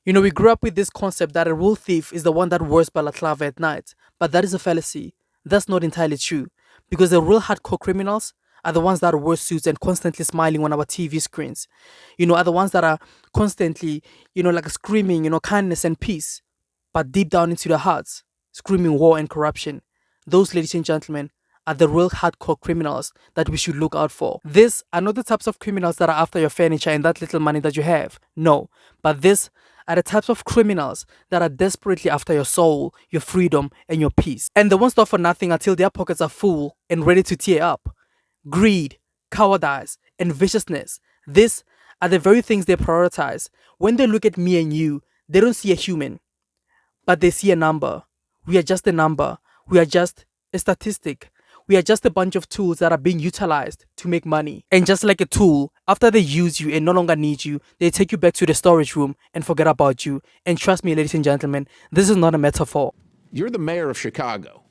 We grew up with this concept that a real thief is the one that wears balaclava at night, but that is a fallacy. That's not entirely true, because the real hardcore criminals are the ones that wear suits and constantly smiling on our TV screens. Are the ones that are constantly, like screaming, kindness and peace, but deep down into their hearts, screaming war and corruption. Those, ladies and gentlemen, are the real hardcore criminals that we should look out for. These are not the types of criminals that are after your furniture and that little money that you have. No, but these are the types of criminals that are desperately after your soul, your freedom, and your peace. And they won't stop for nothing until their pockets are full and ready to tear up. Greed, cowardice, and viciousness. These are the very things they prioritize. When they look at me and you, they don't see a human, but they see a number. We are just a number. We are just a statistic. We are just a bunch of tools that are being utilized to make money. And just like a tool, after they use you and no longer need you, they take you back to the storage room and forget about you. And trust me, ladies and gentlemen, this is not a metaphor. You're the mayor of Chicago.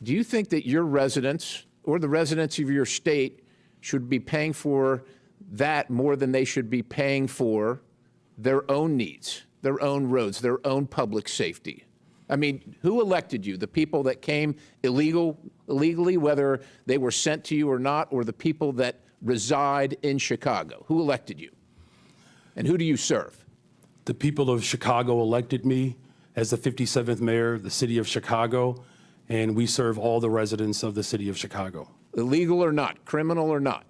Do you think that your residents or the residents of your state should be paying for that more than they should be paying for their own needs, their own roads, their own public safety? I mean, who elected you? The people that came illegally, whether they were sent to you or not, or the people that reside in Chicago? Who elected you? And who do you serve? The people of Chicago elected me as the 57th mayor of the city of Chicago, and we serve all the residents of the city of Chicago. Illegal or not, criminal or not.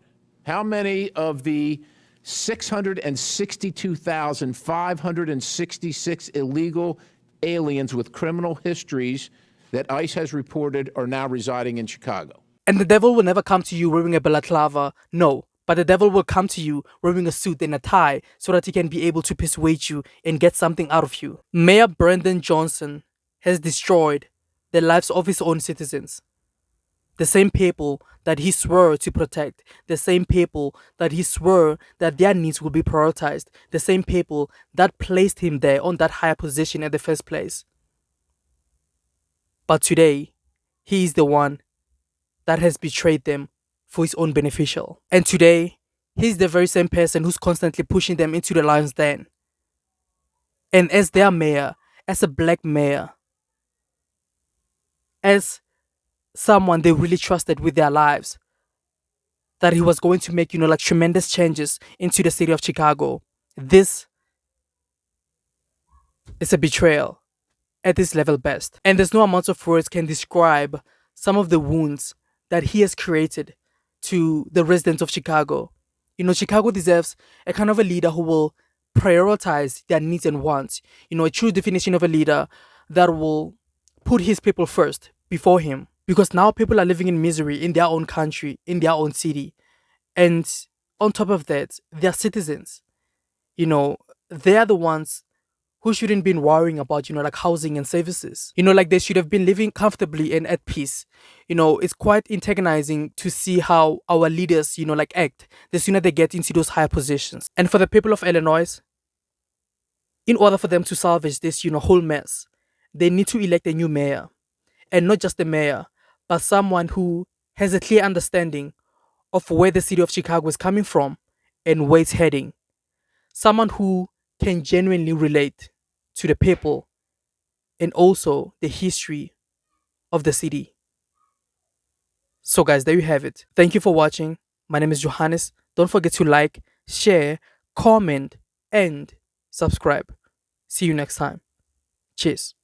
How many of the 662,566 illegal aliens with criminal histories that ICE has reported are now residing in Chicago? And the devil will never come to you wearing a balaclava, no. But the devil will come to you wearing a suit and a tie so that he can be able to persuade you and get something out of you. Mayor Brandon Johnson has destroyed the lives of his own citizens. The same people that he swore to protect, the same people that he swore that their needs will be prioritized, the same people that placed him there on that higher position in the first place. But today, he is the one that has betrayed them for his own beneficial. And today, he's the very same person who's constantly pushing them into the lion's den. And as their mayor, as a black mayor, as someone they really trusted with their lives, that he was going to make, like tremendous changes into the city of Chicago. This is a betrayal at this level best. And there's no amount of words can describe some of the wounds that he has created to the residents of Chicago. Chicago deserves a kind of a leader who will prioritize their needs and wants. A true definition of a leader that will put his people first before him. Because now people are living in misery in their own country, in their own city. And on top of that, they're citizens. They're the ones who shouldn't been worrying about, like housing and services. Like they should have been living comfortably and at peace. It's quite antagonizing to see how our leaders, like act the sooner they get into those higher positions. And for the people of Illinois, in order for them to salvage this, whole mess, they need to elect a new mayor. And not just a mayor, but someone who has a clear understanding of where the city of Chicago is coming from and where it's heading. Someone who can genuinely relate to the people and also the history of the city. So guys, there you have it. Thank you for watching. My name is Johannes. Don't forget to like, share, comment, and subscribe. See you next time. Cheers.